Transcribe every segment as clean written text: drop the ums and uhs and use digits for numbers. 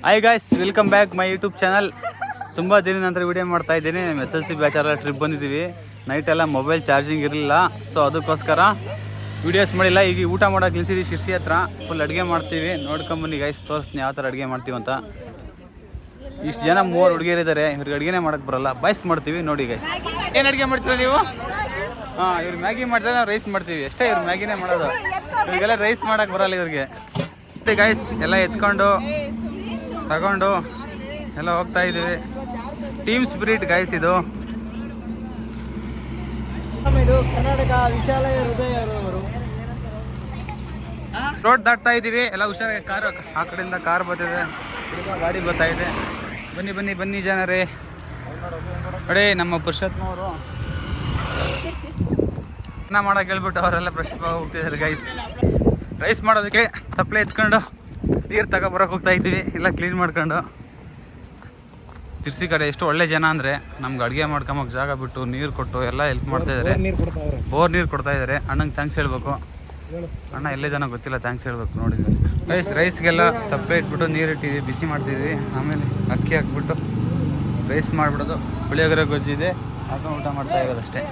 Hi guys, welcome back my YouTube channel. ತುಂಬ ದಿನದ ನಂತರ ವಿಡಿಯೋ ಮಾಡ್ತಾ ಇದ್ದೀನಿ. SSLC ಬ್ಯಾಚ್ ಎಲ್ಲ ಟ್ರಿಪ್ ಬಂದಿದ್ದೀವಿ. ನೈಟೆಲ್ಲ ಮೊಬೈಲ್ ಚಾರ್ಜಿಂಗ್ ಇರಲಿಲ್ಲ, ಸೊ ಅದಕ್ಕೋಸ್ಕರ ವೀಡಿಯೋಸ್ ಮಾಡಿಲ್ಲ. ಈಗ ಊಟ ಮಾಡೋಕೆ ನಿಲ್ಸಿದ್ದೀವಿ ಶಿರ್ಸಿ ಹತ್ರ. ಫುಲ್ ಅಡುಗೆ ಮಾಡ್ತೀವಿ, ನೋಡ್ಕೊಂಬನ್ನಿ ಗೈಸ್, ತೋರಿಸ್ತೀನಿ ಯಾವ ಥರ ಅಡುಗೆ ಮಾಡ್ತೀವಿ ಅಂತ. ಇಷ್ಟು ಜನ 3 ಹುಡುಗಿಯರಿದ್ದಾರೆ, ಇವ್ರಿಗೆ ಅಡುಗೆನೇ ಮಾಡೋಕ್ಕೆ ಬರೋಲ್ಲ, ಬಾಯ್ಸ್ ಮಾಡ್ತೀವಿ ನೋಡಿ ಗೈಸ್. ಏನು ಅಡುಗೆ ಮಾಡ್ತೀರಾ ನೀವು? ಹಾಂ, ಇವ್ರು ಮ್ಯಾಗಿ ಮಾಡ್ತಾರೆ, ನಾವು ರೈಸ್ ಮಾಡ್ತೀವಿ ಅಷ್ಟೇ. ಇವ್ರು ಮ್ಯಾಗಿನೇ ಮಾಡೋದು, ಇವ್ರಿಗೆಲ್ಲ ರೈಸ್ ಮಾಡೋಕ್ಕೆ ಬರೋಲ್ಲ ಇವ್ರಿಗೆ. ಮತ್ತೆ ಗೈಸ್ ಎಲ್ಲ ಎತ್ಕೊಂಡು ತಗೊಂಡು ಎಲ್ಲ ಹೋಗ್ತಾ ಇದ್ದೀವಿ. ಟೀಮ್ ಸ್ಪಿರಿಟ್ ಗೈಸ್ ಇದು. ಕರ್ನಾಟಕ ವಿಚಾಲಯ ಹೃದಯ ರೋಡ್ ದಾಟ್ತಾ ಇದ್ದೀವಿ, ಎಲ್ಲ ಹುಷಾರಾಗಿ. ಕಾರು ಆ ಕಡೆಯಿಂದ ಕಾರ್ ಬರ್ತಿದೆ, ಗಾಡಿ ಬರ್ತಾ ಇದೆ. ಬನ್ನಿ ಬನ್ನಿ ಬನ್ನಿ ಜನರೇ ನೋಡಿ, ನಮ್ಮ ಪುರುಷೋತ್ತಮವರು ಅನ್ನ ಮಾಡೋಕೆ ಹೇಳ್ಬಿಟ್ಟು ಅವರೆಲ್ಲ ಬ್ರಷ್ ಹೋಗ್ತಿದ್ದಾರೆ ಗೈಸ್. ರೈಸ್ ಮಾಡೋದಕ್ಕೆ ತಪ್ಪಲೆ ಎತ್ಕೊಂಡು ನೀರು ತಗೊಬರೋಕೆ ಹೋಗ್ತಾ ಇದ್ದೀವಿ, ಎಲ್ಲ ಕ್ಲೀನ್ ಮಾಡ್ಕೊಂಡು. ತಿರ್ಸಿ ಕಡೆ ಎಷ್ಟು ಒಳ್ಳೆ ಜನ ಅಂದರೆ ನಮ್ಗೆ ಅಡುಗೆ ಮಾಡ್ಕೊಂಬಕ್ಕೆ ಜಾಗ ಬಿಟ್ಟು ನೀರು ಕೊಟ್ಟು ಎಲ್ಲ ಹೆಲ್ಪ್ ಮಾಡ್ತಾ ಇದ್ದಾರೆ. ಬೋರ್ ನೀರು ಕೊಡ್ತಾ ಇದ್ದಾರೆ. ಅಣ್ಣಂಗೆ ಥ್ಯಾಂಕ್ಸ್ ಹೇಳ್ಬೇಕು. ಅಣ್ಣ ಎಲ್ಲೇ ಜನ ಗೊತ್ತಿಲ್ಲ, ಥ್ಯಾಂಕ್ಸ್ ಹೇಳ್ಬೇಕು. ನೋಡಿ ರೈಸ್ಗೆಲ್ಲ ತಪ್ಪಲೆ ಇಟ್ಬಿಟ್ಟು ನೀರು ಇಟ್ಟಿದ್ವಿ, ಬಿಸಿ ಮಾಡ್ತಿದ್ವಿ. ಆಮೇಲೆ ಅಕ್ಕಿ ಹಾಕ್ಬಿಟ್ಟು ರೈಸ್ ಮಾಡಿಬಿಡೋದು. ಪುಳಿಯೋಗರೆ ಗೊಜ್ಜಿದೆ, ಹಾಕೊಂಡು ಊಟ ಮಾಡ್ತಾ ಇರೋದಷ್ಟೇ.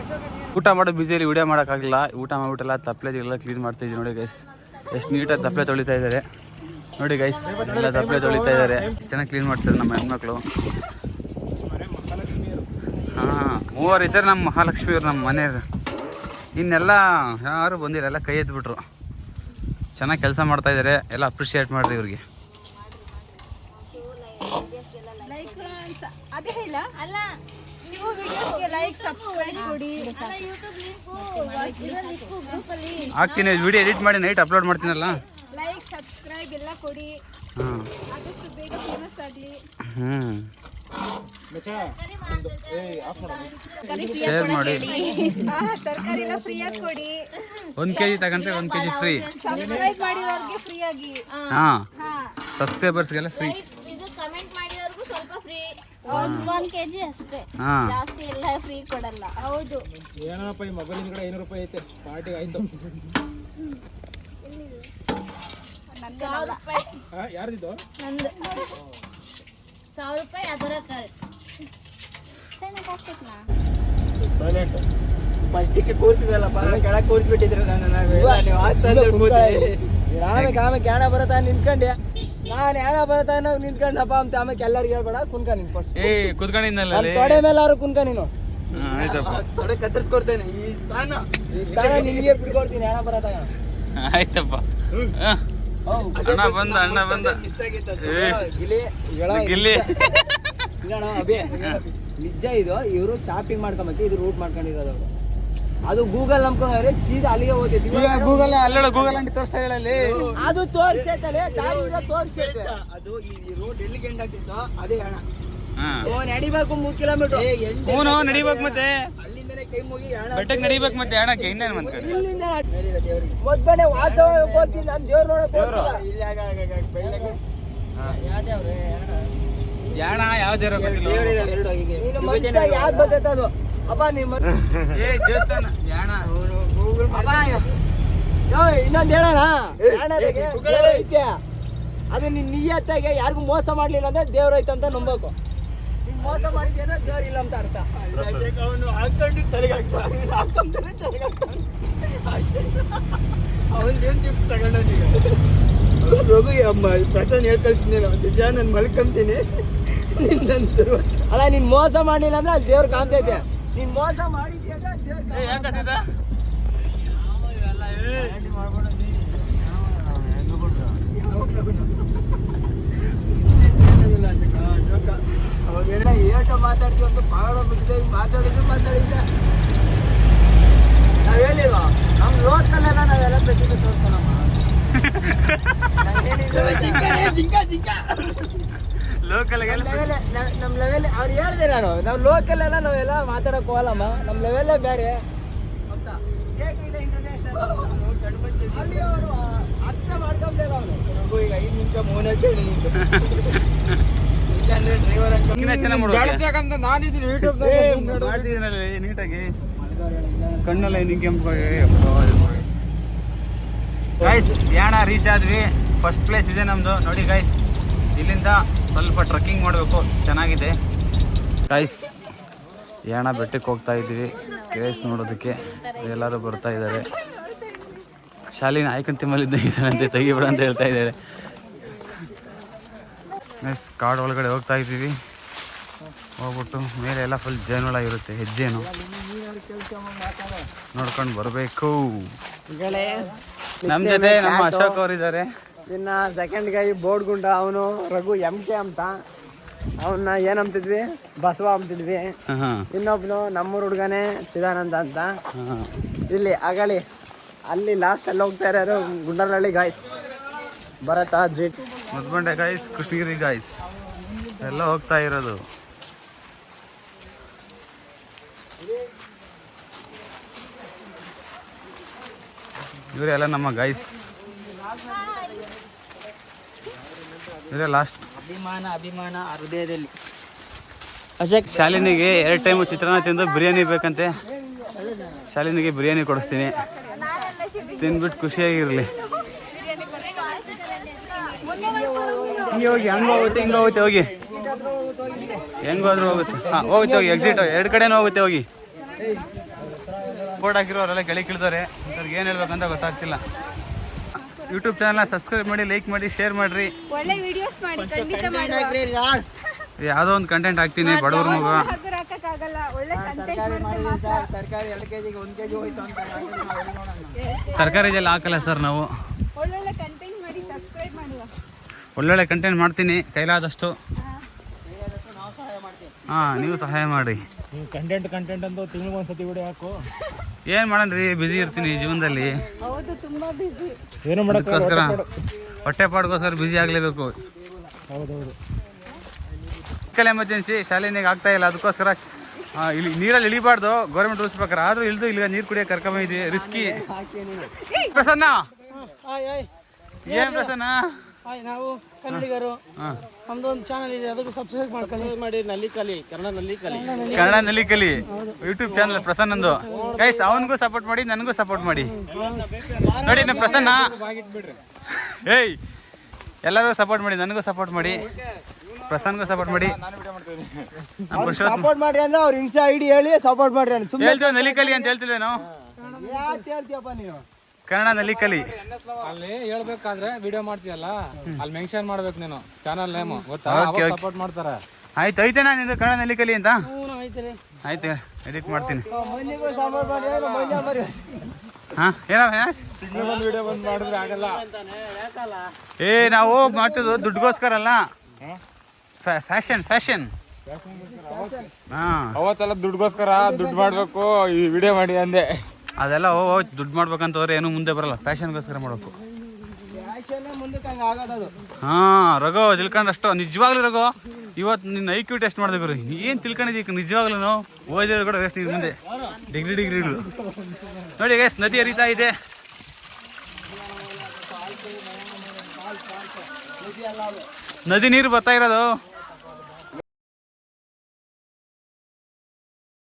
ಊಟ ಮಾಡೋ ಬಿಸಿಯಲ್ಲಿ ವಿಡಿಯೋ ಮಾಡೋಕ್ಕಾಗಲ್ಲ. ಊಟ ಮಾಡಿಬಿಟ್ಟೆಲ್ಲ ತಪ್ಪಲೆಲ್ಲ ಕ್ಲೀನ್ ಮಾಡ್ತಿದ್ವಿ. ನೋಡಿ ಗೈಸ್ ಎಷ್ಟು ನೀಟಾಗಿ ತಪ್ಪಲೆ ತೊಳಿತಾ ಇದ್ದಾರೆ. ನೋಡಿ ಗೈಸ್ ಎಲ್ಲ ತಪ್ಪಲೆ ತೊಳಿತಾ ಇದ್ದಾರೆ. ಎಷ್ಟು ಚೆನ್ನಾಗಿ ಕ್ಲೀನ್ ಮಾಡ್ತಾರೆ ನಮ್ಮ ಹೆಣ್ಮಕ್ಳು. ಹಾಂ, 3 ಇದ್ದಾರೆ ನಮ್ಮ ಮಹಾಲಕ್ಷ್ಮಿಯವ್ರು ನಮ್ಮ ಮನೆಯವ್ರು. ಇನ್ನೆಲ್ಲ ಯಾರು ಬಂದಿಲ್ಲ, ಎಲ್ಲ ಕೈ ಎತ್ಬಿಟ್ರು. ಚೆನ್ನಾಗಿ ಕೆಲಸ ಮಾಡ್ತಾ ಇದ್ದಾರೆ, ಎಲ್ಲ ಅಪ್ರಿಷಿಯೇಟ್ ಮಾಡಿರಿ ಇವ್ರಿಗೆ. ಹಾಕ್ತೀನಿ, ವಿಡಿಯೋ ಎಡಿಟ್ ಮಾಡಿ ನೈಟ್ ಅಪ್ಲೋಡ್ ಮಾಡ್ತೀನಲ್ಲ. ಲೈಕ್ ಸಬ್ಸ್ಕ್ರೈಬ್ ಎಲ್ಲ ಕೊಡಿ, ಆದಷ್ಟು ಬೇಗ ಫೇಮಸ್ ಆಗಲಿ. ಶೇರ್ ಮಾಡಿ. ತರಕಾರಿ ಎಲ್ಲ ಫ್ರೀಯಾಗಿ ಕೊಡಿ. 1 kg ತಗೊಂಡ್ರೆ 1 kg ಫ್ರೀ. ಸಬ್ಸ್ಕ್ರೈಬ್ ಮಾಡಿರೋರಿಗೆ ಫ್ರೀ ಆಗಿ. ಹಾಂ, ಸಬ್ಸ್ಕ್ರೈಬರ್ಸ್ಗೆಲ್ಲ ಫ್ರೀ. ಇದು ಕಮೆಂಟ್ ಮಾಡಿರೋರ್ಗೂ ಸ್ವಲ್ಪ ಫ್ರೀ. 1 kg ಅಷ್ಟೇ, ಜಾಸ್ತಿ ಎಲ್ಲ ಫ್ರೀ ಕೊಡಲ್ಲ. ಹೌದು. ಏನಪ್ಪ ಈ ಮೊಬೈಲ್ ಹಿಂದ್ಗಡೆ 500 ರೂಪಾಯಿ ಐತೆ, ಪಾರ್ಟಿ ಆಯ್ತು. ಯಾರ್ದಿದ್ದು? ನಂದು 1000 ರೂಪಾಯಿ ಅದರ ಕರೆಕ್ಟ್. ಚೆನ್ನಾಗಿ ಕಾಸ್ಬೇಕನಾ? ಸೈಲೆಂಟ್ ಫಸ್ಟಿಗೆ ಕೂರಿಸಿದ್ರಲ್ಲ, ಕೆಳಗೆ ಕೂರಿಸ್ಬಿಟ್ಟಿದ್ರೆ ಆಮೇಲೆ ಯಾಣ ಬರತ್ತ ನಿಂತ್ಕೊಂಡೆ. ನಾನು ಯಾಣ ಬರತ್ತ ನಿಂತ್ಕೊಂಡಪ್ಪ ಅಂತ. ಆಮೇಲೆ ಎಲ್ಲರಿಗೂ ಹೇಳ್ಬೇಡ, ಕುನ್ಕ ನೀನು ಫಸ್ಟ್. ಕುತ್ಕೊಂಡಿದ್ದಲ್ಲ ತೊಡೆ ಮೇಲೆ ಯಾರು ಕುನ್ಕ ನೀನು. ಆಯ್ತಪ್ಪ, ತೊಡೆ ಕತ್ತರಿಸ್ಕೊಡ್ತೇನೆ. ಈ ಸ್ಥಾನ ನಿನಗೆ ಬಿಡ್ಕೊಡ್ತೀನಿ ಯಾಣ ಬರತ್ತ. ಆಯ್ತಪ್ಪ. ಅಣ್ಣ ಬಂದ ಗಿಲ್ಲಿ ನಿಜ. ಇದು ಇವರು ಶಾಪಿಂಗ್ ಮಾಡ್ಕೊಂಬಕ್ಕೆ ಇದು ರೂಟ್ ಮಾಡ್ಕೊಂಡಿರೋದು. ಅದು ಗೂಗಲ್ ನಂಬ್ಕೊಂಡ್ರೆ ಸೀದಾ ಅಲ್ಲಿಗೆ ಹೋಗ್ತೈತಿ. ಗೂಗಲ್ ಅಲ್ಲ, ಗೂಗಲ್ ಅಂಟಿ ತೋರಿಸ್ತಾ ಹೇಳಲ್ಲಿ. ಅದು ತೋರಿಸ್ತೈತಲ್ಲ, ತೋರಿಸ್ತೈತೆ. ಅದು ಈ ರೋಡ್ ಎಲ್ಲಿಗೆ ಎಂಡ್ ಆಗ್ತಿತ್ತೋ ಅದೇ ಹಣ. ನಡಿಬೇಕು 3 ಕಿಲೋಮೀಟರ್. ನಡಿಬೇಕು, ಮತ್ತೆ ಅಲ್ಲಿಂದನೇ ಕೈ ಮುಗಿ ಬೆಟ್ಟಕ್ಕೆ ನಡಿಬೇಕು, ಮತ್ತೆ ಹಣಕ್ಕೆ ಇನ್ನೇನು ಮತ್ತೆ. ಇಲ್ಲಿಂದ ಮೊದ್ಲೇ ವಾಸವಾಗಿ ಹೋಗ್ತೀನಿ ನಾನು, ದೇವ್ರು ನೋಡಕ್ ಯಾಣ ಯಾವ ದೇವ್ರ ಯಾವ್ದು ಬರ್ತೈತೆ ಅದು. ಅಪ್ಪ ನಿಮ್ಮ ದೇವಸ್ಥಾನ ಯಾಣ. ಇನ್ನೊಂದು ಹೇಳೋಣ, ಐತೆ ಅದು ನಿನ್ ನಿಯತ್ತಾಗೆ ಯಾರಿಗೂ ಮೋಸ ಮಾಡ್ಲಿಲ್ಲ ಅಂದ್ರೆ ದೇವ್ರ ಐತೆ ಅಂತ ನಂಬೇಕು. ನೀನ್ ಮೋಸ ಮಾಡಿದ್ದೇನೆ ದೇವ್ರ ಇಲ್ಲ ಅಂತ ಅರ್ಥ. ಅವನು ಹಾಕೊಂಡು ತಲೆಗೆ ಅವನ್ ದೇವ್ ಚಿಪ್ ತಗೊಂಡೀಗ ರಘು ಪ್ರಶ್ನೆ ಹೇಳ್ಕೊಳ್ತೀನಿ. ನಿಜ ನಾನು ಮಲ್ಕೊಂತೀನಿ. ಅಲ್ಲ, ನೀನ್ ಮೋಸ ಮಾಡ್ಲಿಲ್ಲ ಅಂದ್ರೆ ಅಲ್ಲಿ ದೇವ್ರ ಕಾಣ್ತೈತೆ. ನೀನ್ ಮೋಸ ಮಾಡಿದ್ಯಾ ಅಂದ್ರೆ ದೇವ್ರ ಅವಾಗ ಏಟ ಮಾತಾಡ್ತೀವಿ ಅಂತ ಬಾಳ ಬಿಟ್ಟಿದ್ದೆ. ಮಾತಾಡಿದ್ದೆ ನಾವ್ ಹೇಳಿಲ್ವಾ, ನಮ್ ಲೋಕಲ್ ಎಲ್ಲ ನಾವೆಲ್ಲ ಪ್ರತಿಭೆ ತೋರ್ಸೋಣಮ್ಮ. ನಮ್ ಲೆವೆಲ್ ಅವ್ರು ಹೇಳ್ದೆ ನಾನು. ನಾವ್ ಲೋಕಲ್ ಎಲ್ಲ ನಾವೆಲ್ಲ ಮಾತಾಡಕ್ ಹೋಗಲ್ಲಮ್ಮ, ನಮ್ ಲೆವೆಲ್ಲೇ ಬೇರೆ. ಅಲ್ಲಿ ಅವರು ಅರ್ಥ ಮಾಡ್ಕೊಂಬಿಲ್ಲ. ಅವನು ಈಗ 5 ನಿಮಿಷ ಮೌನ ಕೇಳಿ ನಾನಿದ್ದೀನಿ ನೀಟಾಗಿ ಕಣ್ಣೆಲ್ಲ ಕೆಂಪು. ಗೈಸ್ ಯಾಣ ರೀಚ್ ಆದ್ವಿ. ಫಸ್ಟ್ ಪ್ಲೇಸ್ ಇದೆ ನಮ್ಮದು ನೋಡಿ ಗೈಸ್. ಇಲ್ಲಿಂದ ಸ್ವಲ್ಪ ಟ್ರೆಕ್ಕಿಂಗ್ ಮಾಡಬೇಕು, ಚೆನ್ನಾಗಿದೆ ಗೈಸ್. ಯಾಣ ಬೆಟ್ಟಕ್ಕೆ ಹೋಗ್ತಾ ಇದ್ದೀವಿ ಕೇಸ್ ನೋಡೋದಕ್ಕೆ. ಎಲ್ಲರೂ ಬರ್ತಾ ಇದ್ದಾರೆ. ಶಾಲಿನ ಆಯ್ಕೊಂಡು ತಿಮ್ಮಲಿದ್ದ ಇದ್ದಾನಂತೆ, ತೆಗಿಬೇಡ ಅಂತ ಹೇಳ್ತಾ ಇದ್ದಾರೆ. ಗೈಸ್ ಕಾಡು ಒಳಗಡೆ ಹೋಗ್ತಾ ಇದ್ದೀವಿ. ಹೋಗ್ಬಿಟ್ಟು ಮೇಲೆ ಎಲ್ಲ ಫುಲ್ ಜೇನುಳ ಇರುತ್ತೆ, ಹೆಜ್ಜೇನು ನೋಡ್ಕೊಂಡು ಬರಬೇಕು. ನಮ್ಮ ಜೊತೆ ನಮ್ಮ ಅಶೋಕ್ ಅವರು ಇದ್ದಾರೆ. ಇನ್ನ ಸೆಕೆಂಡ್ ಗೈ ಬೋರ್ಡ್ ಗುಂಡ ಅವನು ರಘು MK ಅಂತ, ಅವನ್ನ ಏನಂತಿದ್ವಿ ಬಸವ ಅಂತಿದ್ವಿ. ಇನ್ನೊಬ್ನು ನಮ್ಮೂರು ಹುಡುಗನೇ ಚಿದಾನಂದ ಅಂತ. ಇಲ್ಲಿ ಅಗಳಿ ಅಲ್ಲಿ ಲಾಸ್ಟ್ ಅಲ್ಲಿ ಹೋಗ್ತಾ ಇರೋರು ಗುಂಡನಹಳ್ಳಿ ಗಾಯ್ಸ್, ಭರತ ಜಿಟ್ ಮುದ್ಬಂಡೆ ಗಾಯ್ಸ್, ಕೃಷ್ಣಗಿರಿ ಗಾಯ್ಸ್ ಎಲ್ಲ ಹೋಗ್ತಾ ಇರೋದು. ಇವರೆಲ್ಲ ನಮ್ಮ ಗಾಯ್ಸ್, ಇವರೇ ಲಾಸ್ಟ್. ಅಭಿಮಾನ ಹೃದಯದಲ್ಲಿ. ಶಾಲಿನಿಗೆ 2 ಟೈಮು ಚಿತ್ರಾನ್ನ ತಿಂದು ಬಿರಿಯಾನಿ ಬೇಕಂತೆ. ಶಾಲಿನಿಗೆ ಬಿರಿಯಾನಿ ಕೊಡಿಸ್ತೀನಿ, ತಿಂದ್ಬಿಟ್ಟು ಖುಷಿಯಾಗಿರಲಿ. ಹಿಂಗೆ ಹೋಗಿ, ಹಿಂಗೆ ಹೋಗುತ್ತೆ ಹೋಗಿ, ಹೆಂಗೋದ್ರೂ ಹೋಗುತ್ತೆ. ಹಾಂ ಹೋಗುತ್ತೆ ಹೋಗಿ, ಎಕ್ಸಿಟ್ 2 ಕಡೆನೂ ಹೋಗುತ್ತೆ ಹೋಗಿ. ಬೋರ್ಡ್ ಹಾಕಿರೋರೆಲ್ಲ ಕೆಳಗೆ ಇಳಿದವ್ರೆ, ಅವ್ರಿಗೆ ಏನು ಹೇಳ್ಬೇಕಂತ ಗೊತ್ತಾಗ್ತಿಲ್ಲ. ಯೂಟ್ಯೂಬ್ ಚಾನಲ್ನ ಸಬ್ಸ್ಕ್ರೈಬ್ ಮಾಡಿ, ಲೈಕ್ ಮಾಡಿ, ಶೇರ್ ಮಾಡಿರಿ. ಒಳ್ಳೆ ವಿಡಿಯೋಸ್ ಮಾಡಿ, ಖಂಡಿತ ಮಾಡುವ. ಯಾವುದೋ ಒಂದು ಕಂಟೆಂಟ್ ಹಾಕ್ತೀನಿ ಬಡವ್ರ ಮಗ. ಹಗುರ ಹಾಕಕ್ಕಾಗಲ್ಲ, ಒಳ್ಳೆ ಕಂಟೆಂಟ್ ತರಕಾರಿ 2 kg 1 kg ಹೋಯ್ತು ಅಂತ ತರಕಾರಿ ಇದೆಲ್ಲ ಹಾಕಲ್ಲ ಸರ್ ನಾವು. ಒಳ್ಳೊಳ್ಳೆ ಕಂಟೆಂಟ್ ಮಾಡಿ, ಸಬ್ಸ್ಕ್ರೈಬ್ ಮಾಡುವ. ಒಳ್ಳೊಳ್ಳೆ ಕಂಟೆಂಟ್ ಮಾಡ್ತೀನಿ ಕೈಲಾದಷ್ಟು. ಹಾಂ ನೀವು ಸಹಾಯ ಮಾಡಿ. ಕಂಟೆಂಟ್ ಅಂತ ತಿಂಗಳಿಗೆ ಒಂದ್ಸತಿ ವಿಡಿಯೋ ಹಾಕು. ಏನು ಮಾಡಣ್ರಿ, ಬ್ಯುಸಿ ಇರ್ತೀನಿ ಜೀವನದಲ್ಲಿ. ಹೌದು, ತುಂಬಾ ಬಿಸಿ. ಏನು ಮಾಡೋಕ್ಕೋಸ್ಕರ ಹೊಟ್ಟೆ ಪಾಡ್ಗೋಸ್ಕರ ಬ್ಯುಸಿ ಆಗಲೇಬೇಕು. ಹೌದೌದು. ಮೆಡಿಕಲ್ ಎಮರ್ಜೆನ್ಸಿ ಶಾಲಿನಿಗೆ ಆಗ್ತಾ ಇಲ್ಲ, ಅದಕ್ಕೋಸ್ಕರ ಇಲ್ಲಿ ನೀರಲ್ಲಿ ಇಳಿಬಾರ್ದು ಗೌರ್ಮೆಂಟ್ ರೂಲ್ಸ್ ಪ್ರಕಾರ. ಆದರೂ ಇಳಿದು ಇಲ್ಲಿ ನೀರು ಕುಡಿಯೋಕೆ ಕರ್ಕೊಂಬಂದಿದ್ವಿ, ರಿಸ್ಕಿ. ಪ್ರಸನ್ನ ಏನು ಪ್ರಸನ್ನ? ನಾವು ಕನ್ನಡಿಗರು, ನಮ್ದು ಒಂದು ಚಾನಲ್ ಇದೆ, ಅದಕ್ಕೆ ಸಬ್ಸ್ಕ್ರೈಬ್ ಮಾಡಿ. ಕನ್ನಡ ನಲ್ಲಿ ಕಲಿ ಯೂಟ್ಯೂಬ್ ಚಾನಲ್ ಪ್ರಸನ್ನಂದು. ಗೈಸ್ ಅವನಿಗೂ ಸಪೋರ್ಟ್ ಮಾಡಿ, ನನಗೂ ಸಪೋರ್ಟ್ ಮಾಡಿ. ನೋಡಿ ನಮ್ಮ ಪ್ರಸನ್ನ, ಏಯ್ ಎಲ್ಲರಿಗೂ ಸಪೋರ್ಟ್ ಮಾಡಿ, ನನಗೂ ಸಪೋರ್ಟ್ ಮಾಡಿ, ಪ್ರಸನ್ನಗೂ ಸಪೋರ್ಟ್ ಮಾಡಿ. ಸಪೋರ್ಟ್ ಮಾಡ್ರಿ ಅಂದ್ರೆ ಅವ್ರ ಇನ್ಸ್ಟಾ ID ಹೇಳಿ ಸಪೋರ್ಟ್ ಮಾಡ್ರಿ. ಹೇಳ್ತೀವಿ ನಲಿಕಲಿ ಅಂತ ಹೇಳ್ತಿಲ್ವೇ ನಾವು? ಹೇಳ್ತೀಯಪ್ಪ ನೀನು ಕನ್ನಡ ನಲಿಕಲಿ. ಅಲ್ಲಿ ಹೇಳ್ಬೇಕಾದ್ರೆ ವಿಡಿಯೋ ಮಾಡ್ತೀಯಲ್ಲ, ಅಲ್ಲಿ ಮೆನ್ಷನ್ ಮಾಡ್ಬೇಕು ನೀನು ಚಾನಲ್ ನೇಮ್, ಗೊತ್ತಾ? ಸಪೋರ್ಟ್ ಮಾಡ್ತಾರೆ. ಆಯ್ತು, ಐತೆ ನಾನು ಇದು ಕನ್ನಡ ನಲಿಕಲಿ ಅಂತ. ಆಯ್ತು, ಎಡಿಟ್ ಮಾಡ್ತೀನಿ. ಹಾಂ ಏನೋ ವಿಡಿಯೋ ಬಂದ್ ಮಾಡಿದ್ರೆ ಆಗಲ್ಲ. ನಾವು ಮಾಡ್ತಿದ್ದು ದುಡ್ಡುಗೋಸ್ಕರ ಅಲ್ಲ, ಫ್ಯಾಷನ್. ಹಾಂ ಅವತ್ತೆಲ್ಲ ದುಡ್ಡುಗೋಸ್ಕರ ದುಡ್ಡು ಮಾಡ್ಬೇಕು, ಈ ವಿಡಿಯೋ ಮಾಡಿ ಅಂದೆ. ಅದೆಲ್ಲ ದುಡ್ಡು ಮಾಡ್ಬೇಕಂತ ಹೋದ್ರೆ ಏನು ಮುಂದೆ ಬರಲ್ಲ, ಫ್ಯಾಷನ್ಗೋಸ್ಕರ ಮಾಡಬೇಕು. ಹಾಂ ರಘು ತಿಳ್ಕೊಂಡಷ್ಟು ನಿಜವಾಗ್ಲೂ ರಘು, ಇವತ್ತು ನಿನ್ನ IQ ಟೆಸ್ಟ್ ಮಾಡಿದೆ ಗುರು. ಏನು ತಿಳ್ಕೊಂಡಿದ್ದೀವಿ ನಿಜವಾಗ್ಲೂ, ನಾವು ಓದಿದ್ರು ಕೂಡ ವೇಸ್ಟ್. ಮುಂದೆ ಡಿಗ್ರಿ ನೋಡಿ ಗೈಸ್, ನದಿ ಹರಿತಾ ಇದೆ. ನದಿ ನೀರು ಬರ್ತಾ ಇರೋದು.